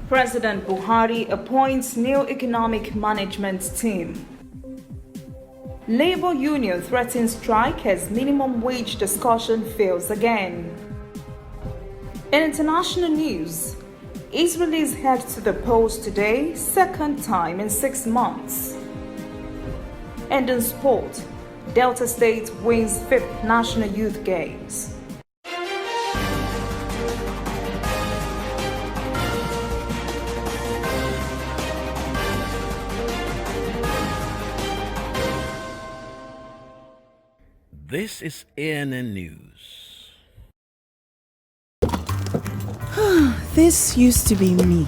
President Buhari appoints new economic management team. Labour union threatens strike as minimum wage discussion fails again. In international news, Israelis head to the polls today, second time in 6 months. And in sport, Delta State wins 5th National Youth Games. This is ANN News. This used to be me.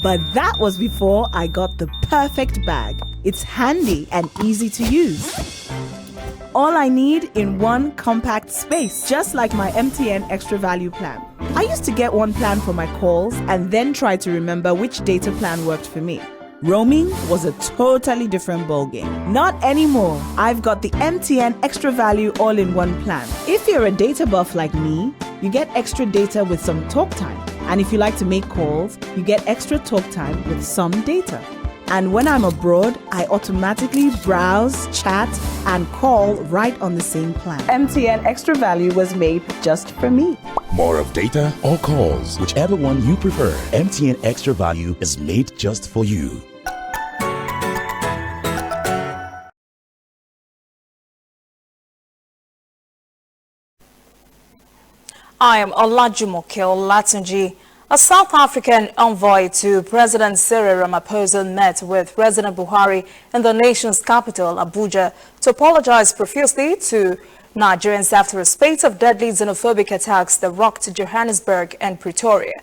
But that was before I got the perfect bag. It's handy and easy to use. All I need in one compact space, just like my MTN Extra Value plan. I used to get one plan for my calls and then try to remember which data plan worked for me. Roaming was a totally different ballgame. Not anymore. I've got the MTN Extra Value all-in-one plan. If you're a data buff like me, you get extra data with some talk time. And if you like to make calls, you get extra talk time with some data. And when I'm abroad, I automatically browse, chat, and call right on the same plan. MTN Extra Value was made just for me. More of data or calls, whichever one you prefer. MTN Extra Value is made just for you. I am Olajumoke Olatunji. A South African envoy to President Cyril Ramaphosa met with President Buhari in the nation's capital, Abuja, to apologize profusely to Nigerians after a spate of deadly xenophobic attacks that rocked Johannesburg and Pretoria.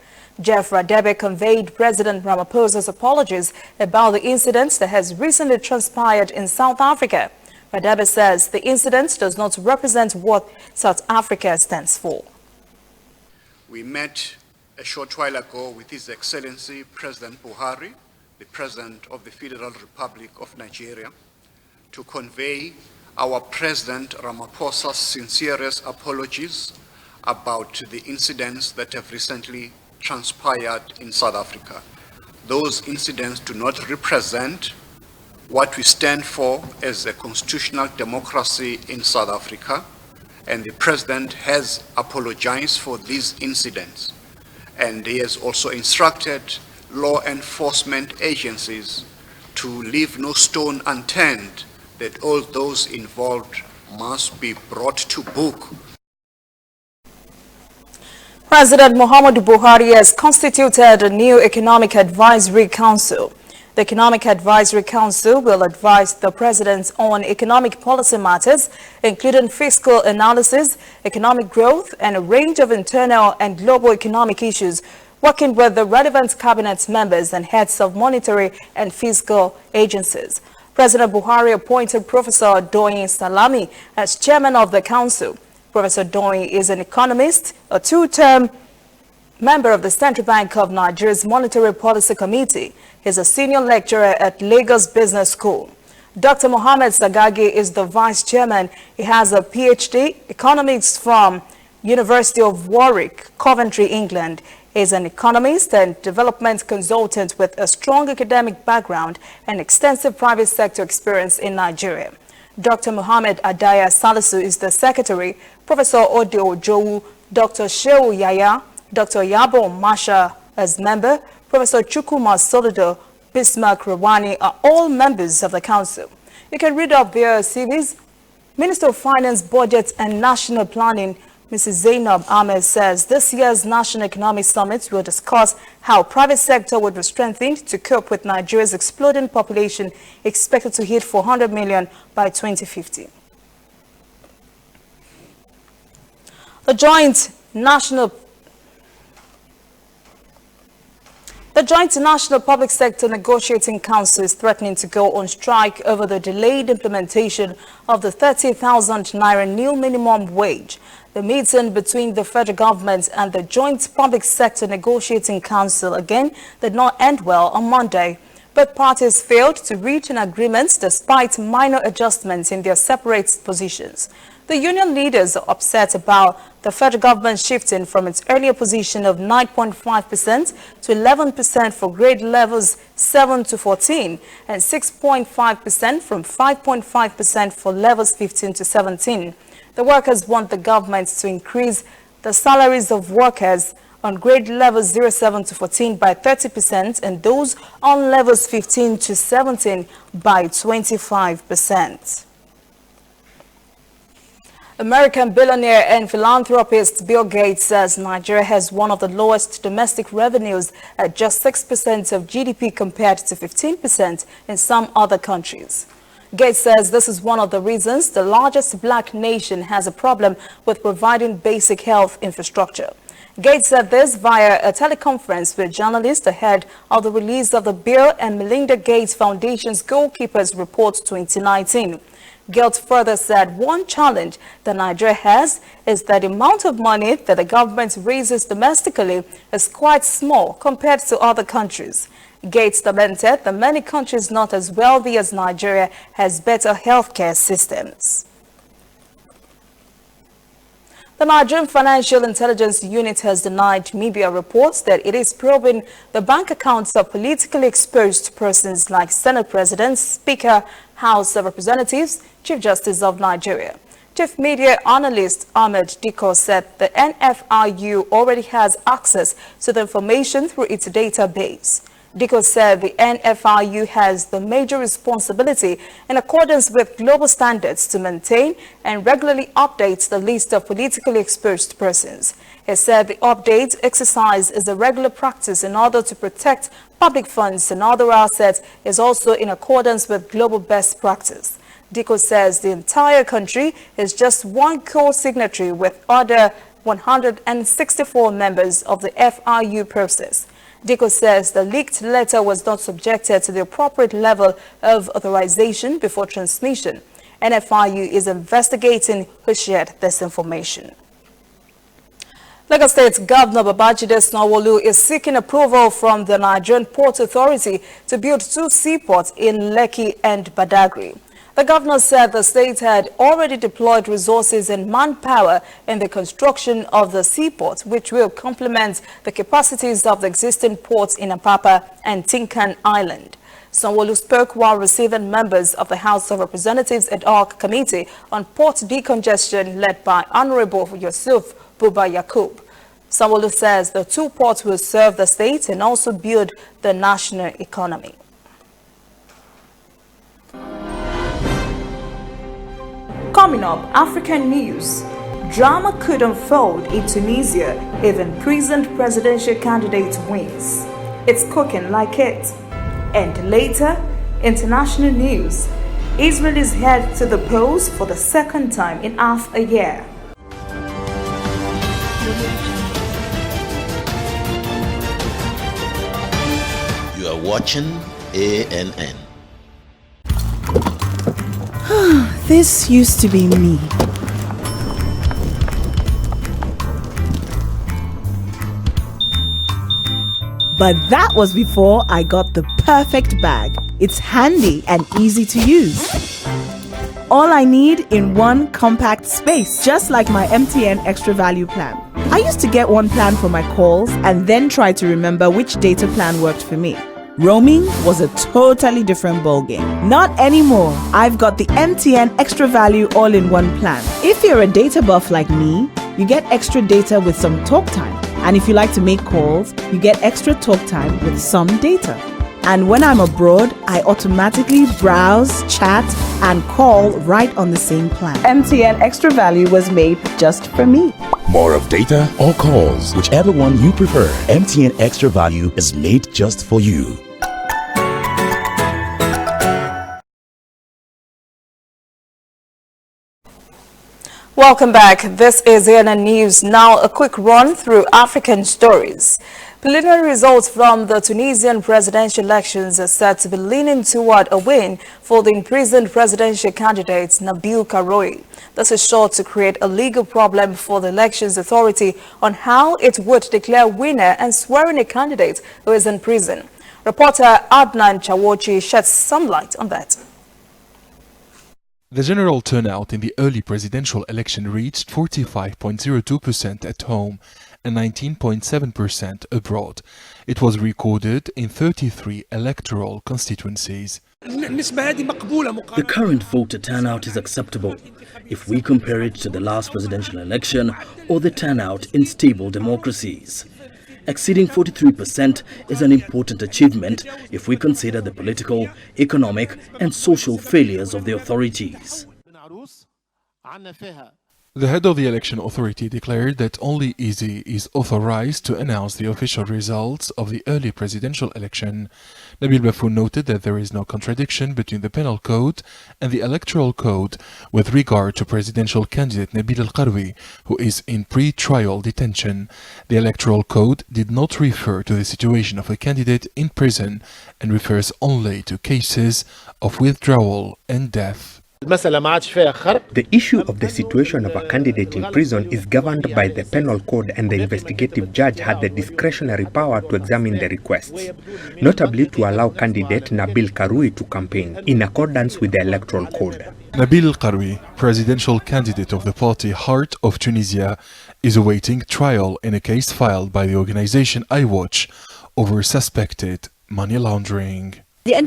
Jeff Radebe conveyed President Ramaphosa's apologies about the incident that has recently transpired in South Africa. Radebe says the incident does not represent what South Africa stands for. We met a short while ago with His Excellency President Buhari, the President of the Federal Republic of Nigeria, to convey our President Ramaphosa's sincerest apologies about the incidents that have recently transpired in South Africa. Those incidents do not represent what we stand for as a constitutional democracy in South Africa, and the President has apologized for these incidents. And he has also instructed law enforcement agencies to leave no stone unturned, that all those involved must be brought to book. President Muhammadu Buhari has constituted a new Economic Advisory Council. The Economic Advisory Council will advise the President on economic policy matters, including fiscal analysis, economic growth, and a range of internal and global economic issues, working with the relevant cabinet members and heads of monetary and fiscal agencies. President Buhari appointed Professor Doyin Salami as chairman of the council. Professor Doyin is an economist, a two-term member of the Central Bank of Nigeria's Monetary Policy Committee. He's a senior lecturer at Lagos Business School. Dr. Mohammed Sagagi is the vice chairman. He has a PhD economics from University of Warwick, Coventry, England. He's an economist and development consultant with a strong academic background and extensive private sector experience in Nigeria. Dr. Mohammed Adaya Salisu is the secretary. Professor Ode Ojowu, Dr. Shehu Yaya, Dr. Yabo Masha as member, Professor Chukuma Soludo, Bismarck Rawani are all members of the council. You can read up their CVs. Minister of Finance, Budget and National Planning, Mrs. Zainab Ahmed, says this year's National Economic Summit will discuss how private sector would be strengthened to cope with Nigeria's exploding population, expected to hit 400 million by 2050. The Joint National Public Sector Negotiating Council is threatening to go on strike over the delayed implementation of the 30,000 naira new minimum wage. The meeting between the federal government and the Joint Public Sector Negotiating Council again did not end well on Monday. Both parties failed to reach an agreement despite minor adjustments in their separate positions. The union leaders are upset about the federal government shifting from its earlier position of 9.5% to 11% for grade levels 7 to 14 and 6.5% from 5.5% for levels 15 to 17. The workers want the government to increase the salaries of workers on grade levels 07 to 14 by 30% and those on levels 15 to 17 by 25%. American billionaire and philanthropist Bill Gates says Nigeria has one of the lowest domestic revenues at just 6% of GDP compared to 15% in some other countries. Gates says this is one of the reasons the largest black nation has a problem with providing basic health infrastructure. Gates said this via a teleconference with journalists ahead of the release of the Bill and Melinda Gates Foundation's Goalkeepers Report 2019. Gates further said one challenge that Nigeria has is that the amount of money that the government raises domestically is quite small compared to other countries. Gates lamented that many countries not as wealthy as Nigeria has better healthcare systems. The Nigerian Financial Intelligence Unit has denied media reports that it is probing the bank accounts of politically exposed persons like Senate President, Speaker, House of Representatives, Chief Justice of Nigeria. Chief Media Analyst Ahmed Diko said the NFIU already has access to the information through its database. Diko said the NFIU has the major responsibility in accordance with global standards to maintain and regularly update the list of politically exposed persons. He said the update exercise is a regular practice in order to protect public funds and other assets is also in accordance with global best practice. Diko says the entire country is just one co-signatory with other 164 members of the FIU process. Diko says the leaked letter was not subjected to the appropriate level of authorization before transmission. NFIU is investigating who shared this information. Lagos State Governor Babajide Sanwo-Olu is seeking approval from the Nigerian Port Authority to build 2 seaports in Lekki and Badagry. The governor said the state had already deployed resources and manpower in the construction of the seaport, which will complement the capacities of the existing ports in Apapa and Tinkan Island. Sanwo-Olu spoke while receiving members of the House of Representatives ad hoc committee on port decongestion led by Honorable Yusuf Buba Yakub. Sanwo-Olu says the 2 ports will serve the state and also build the national economy. Coming up, African news. Drama could unfold in Tunisia if imprisoned presidential candidate wins. It's cooking like it. And later, international news. Israel is head to the polls for the second time in half a year. You are watching ANN. This used to be me. But that was before I got the perfect bag. It's handy and easy to use. All I need in one compact space, just like my MTN Extra Value plan. I used to get one plan for my calls and then try to remember which data plan worked for me. Roaming was a totally different ballgame. Not anymore. I've got the MTN Extra Value all-in-one plan. If you're a data buff like me, you get extra data with some talk time. And if you like to make calls, you get extra talk time with some data. And when I'm abroad, I automatically browse, chat, and call right on the same plan. MTN Extra Value was made just for me. More of data or calls, whichever one you prefer. MTN Extra Value is made just for you. Welcome back. This is ANN News. Now, a quick run through African stories. Preliminary results from the Tunisian presidential elections are said to be leaning toward a win for the imprisoned presidential candidate Nabil Karoui. This is sure to create a legal problem for the elections authority on how it would declare winner and swear in a candidate who is in prison. Reporter Adnan Chawochi sheds some light on that. The general turnout in the early presidential election reached 45.02% at home and 19.7% abroad. It was recorded in 33 electoral constituencies. The current voter turnout is acceptable if we compare it to the last presidential election or the turnout in stable democracies. Exceeding 43% is an important achievement if we consider the political, economic and social failures of the authorities. The head of the election authority declared that only EZ is authorized to announce the official results of the early presidential election. Nabil Bafoun noted that there is no contradiction between the penal code and the electoral code with regard to presidential candidate Nabil Al-Qarwi, who is in pre-trial detention. The electoral code did not refer to the situation of a candidate in prison and refers only to cases of withdrawal and death. The issue of the situation of a candidate in prison is governed by the penal code, and the investigative judge had the discretionary power to examine the requests, notably to allow candidate Nabil Karoui to campaign in accordance with the electoral code. Nabil Karoui, presidential candidate of the party Heart of Tunisia, is awaiting trial in a case filed by the organization iWatch over suspected money laundering. Our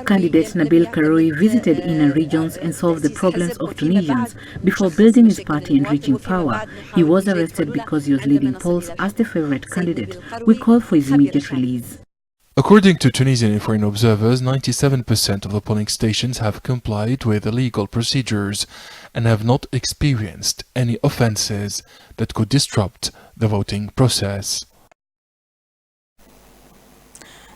candidate Nabil Karoui visited inner regions and solved the problems of Tunisians before building his party and reaching power. He was arrested because he was leading polls as the favorite candidate. We call for his immediate release. According to Tunisian and foreign observers, 97% of the polling stations have complied with the legal procedures and have not experienced any offenses that could disrupt the voting process.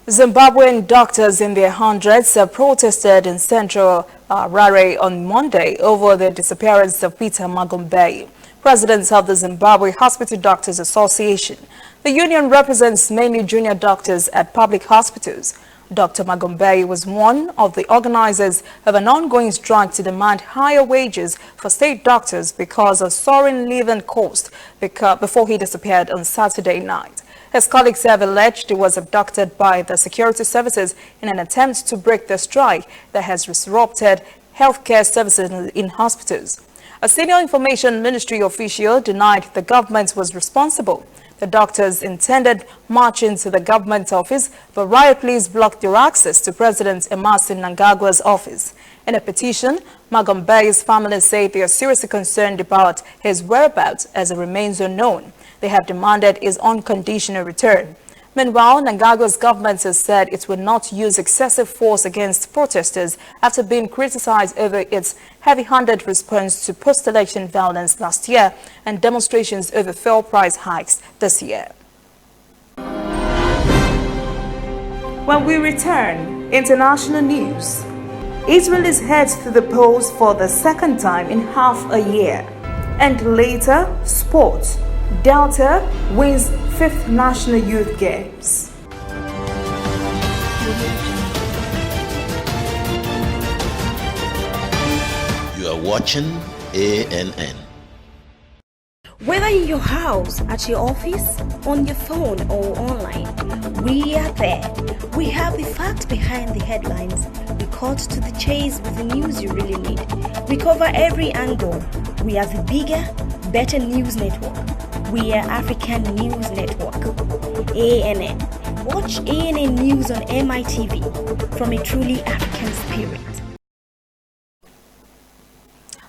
Zimbabwean doctors in their hundreds protested in central Harare on Monday over the disappearance of Peter Magombe, president of the Zimbabwe Hospital Doctors Association. The union represents mainly junior doctors at public hospitals. Dr. Magombe was one of the organizers of an ongoing strike to demand higher wages for state doctors because of soaring living costs before he disappeared on Saturday night. His colleagues have alleged he was abducted by the security services in an attempt to break the strike that has disrupted healthcare services in hospitals. A senior information ministry official denied the government was responsible. The doctors intended marching to the government office, but riot police blocked their access to President Emmerson Mnangagwa's office. In a petition, Magombe's family said they are seriously concerned about his whereabouts as it remains unknown. They have demanded his unconditional return. Meanwhile, Mnangagwa's government has said it will not use excessive force against protesters after being criticized over its heavy-handed response to post-election violence last year and demonstrations over fuel price hikes this year. When we return, international news. Israel is head to the polls for the second time in half a year. And later, sports. Delta wins 5th National Youth Games. You are watching ANN. Whether in your house, at your office, on your phone or online, we are there. We have the facts behind the headlines. We cut to the chase with the news you really need. We cover every angle. We are the bigger, better news network. We are African News Network. ANN. Watch ANN News on MITV from a truly African spirit.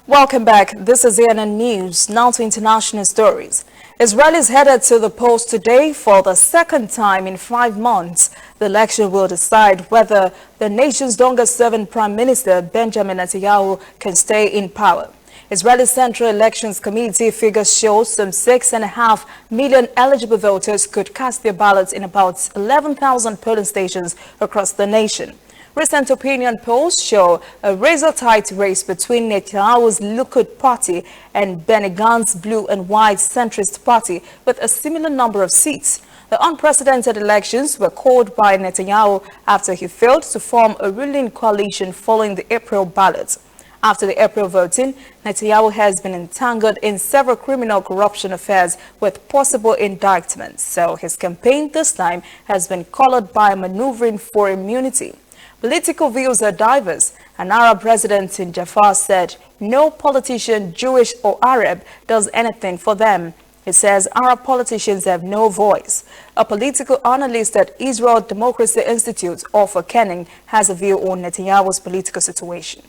Welcome back. This is ANN News. Now to international stories. Israel is headed to the polls today for the second time in 5 months. The election will decide whether the nation's longest-serving Prime Minister Benjamin Netanyahu can stay in power. Israeli Central Elections Committee figures show some 6.5 million eligible voters could cast their ballots in about 11,000 polling stations across the nation. Recent opinion polls show a razor-tight race between Netanyahu's Likud party and Benny Gantz's blue and white centrist party with a similar number of seats. The unprecedented elections were called by Netanyahu after he failed to form a ruling coalition following the April ballot. After the April voting, Netanyahu has been entangled in several criminal corruption affairs with possible indictments, so his campaign this time has been colored by maneuvering for immunity. Political views are diverse. An Arab resident in Jaffa said no politician, Jewish or Arab, does anything for them. He says Arab politicians have no voice. A political analyst at Israel Democracy Institute, Ofer Kenning, has a view on Netanyahu's political situation.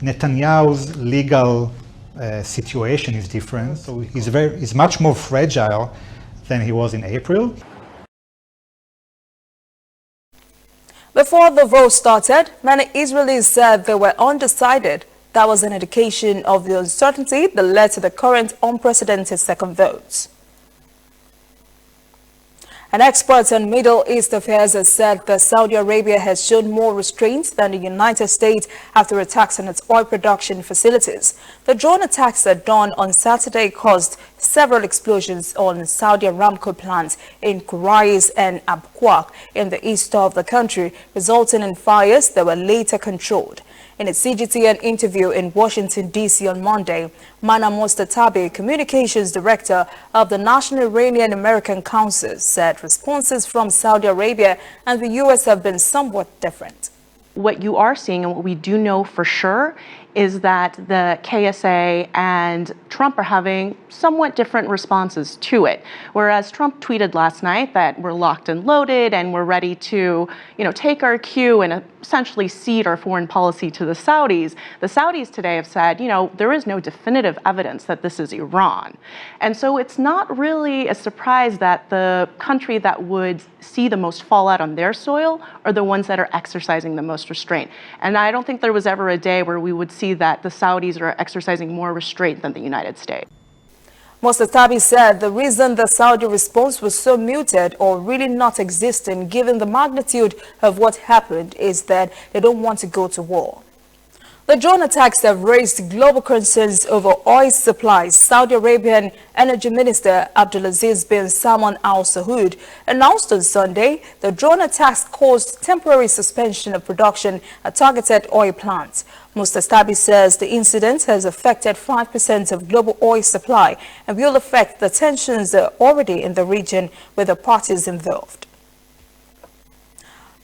Netanyahu's legal situation is different, so he's much more fragile than he was in April. Before the vote started, many Israelis said they were undecided. That was an indication of the uncertainty that led to the current unprecedented second vote. An expert on Middle East affairs has said that Saudi Arabia has shown more restraint than the United States after attacks on its oil production facilities. The drone attacks at dawn on Saturday caused several explosions on Saudi Aramco plants in Kurais and Abqaq in the east of the country, resulting in fires that were later controlled. In a CGTN interview in Washington, D.C. on Monday, Mana Mostatabi, communications director of the National Iranian American Council, said responses from Saudi Arabia and the U.S. have been somewhat different. What you are seeing and what we do know for sure is that the KSA and Trump are having somewhat different responses to it. Whereas Trump tweeted last night that we're locked and loaded and we're ready to, take our cue and essentially cede our foreign policy to the Saudis today have said, there is no definitive evidence that this is Iran. And so it's not really a surprise that the country that would see the most fallout on their soil are the ones that are exercising the most restraint. And I don't think there was ever a day where we would see that the Saudis are exercising more restraint than the United States. Mostatabi said the reason the Saudi response was so muted or really not existing given the magnitude of what happened is that they don't want to go to war. The drone attacks have raised global concerns over oil supplies. Saudi Arabian Energy Minister Abdulaziz bin Salman Al Saud announced on Sunday the drone attacks caused temporary suspension of production at targeted oil plants. Mostatabi says the incident has affected 5% of global oil supply and will affect the tensions already in the region with the parties involved.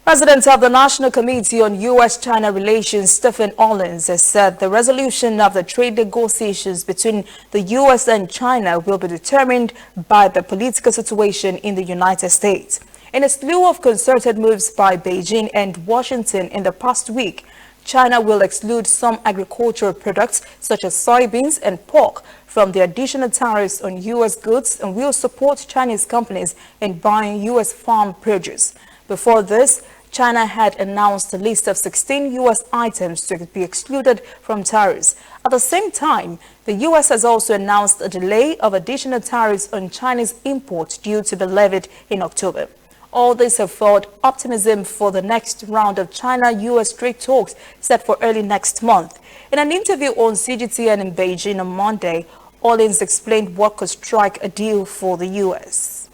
President of the National Committee on U.S.-China Relations, Stephen Orlins, has said the resolution of the trade negotiations between the U.S. and China will be determined by the political situation in the United States. In a slew of concerted moves by Beijing and Washington in the past week, China will exclude some agricultural products such as soybeans and pork from the additional tariffs on U.S. goods and will support Chinese companies in buying U.S. farm produce. Before this, China had announced a list of 16 U.S. items to be excluded from tariffs. At the same time, the U.S. has also announced a delay of additional tariffs on Chinese imports due to be levied in October. All this have fueled optimism for the next round of China-U.S. trade talks set for early next month. In an interview on CGTN in Beijing on Monday, Orlins explained what could strike a deal for the U.S.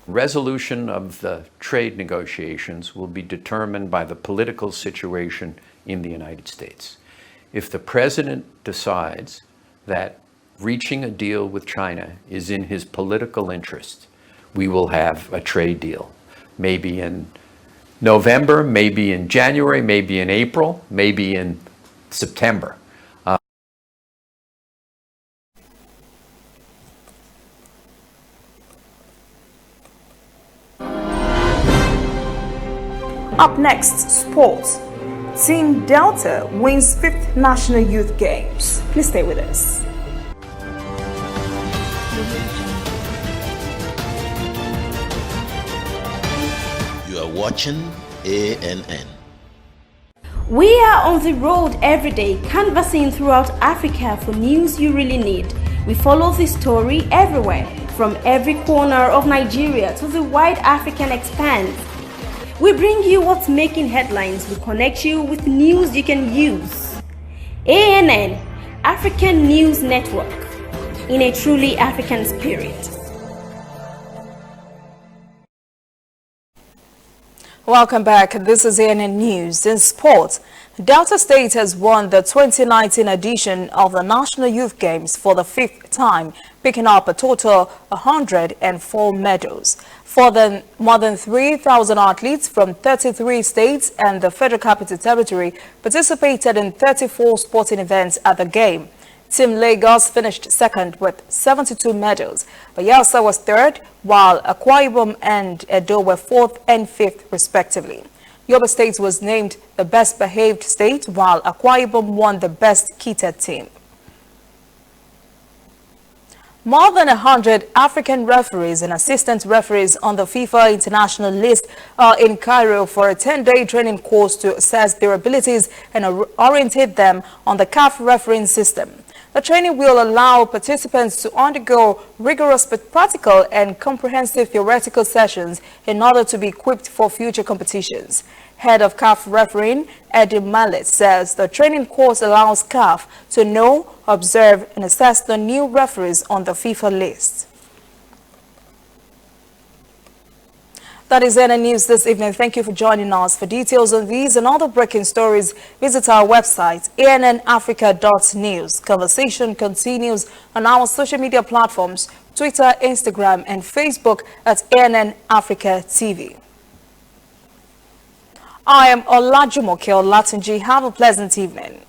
Resolution of the trade negotiations will be determined by the political situation in the United States. If the president decides that reaching a deal with China is in his political interest, we will have a trade deal. Maybe in November, maybe in January, maybe in April, maybe in September. Up next, sports. Team Delta wins 5th National Youth Games. Please stay with us. You are watching ANN. We are on the road every day, canvassing throughout Africa for news you really need. We follow this story everywhere, from every corner of Nigeria to the wide African expanse. We bring you what's making headlines. We connect you with news you can use. ANN, African News Network, in a truly African spirit. Welcome back. This is ANN News. In sport, Delta State has won the 2019 edition of the National Youth Games for the 5th time, picking up a total 104 medals. For the more than 3,000 athletes from 33 states and the Federal Capital Territory participated in 34 sporting events at the game. Team Lagos finished second with 72 medals. Bayelsa was third, while Akwa Ibom and Edo were fourth and fifth, respectively. Yobe State was named the best behaved state, while Akwa Ibom won the best kitted team. More than 100 African referees and assistant referees on the FIFA international list are in Cairo for a 10-day training course to assess their abilities and orientate them on the CAF refereeing system. The training will allow participants to undergo rigorous practical and comprehensive theoretical sessions in order to be equipped for future competitions. Head of CAF refereeing, Eddie Mallet, says the training course allows CAF to know, observe, and assess the new referees on the FIFA list. That is ANN News this evening. Thank you for joining us. For details on these and other breaking stories, visit our website, annafrica.news. Conversation continues on our social media platforms, Twitter, Instagram, and Facebook at ANN Africa TV. I am Olajumoke Olatunji. Have a pleasant evening.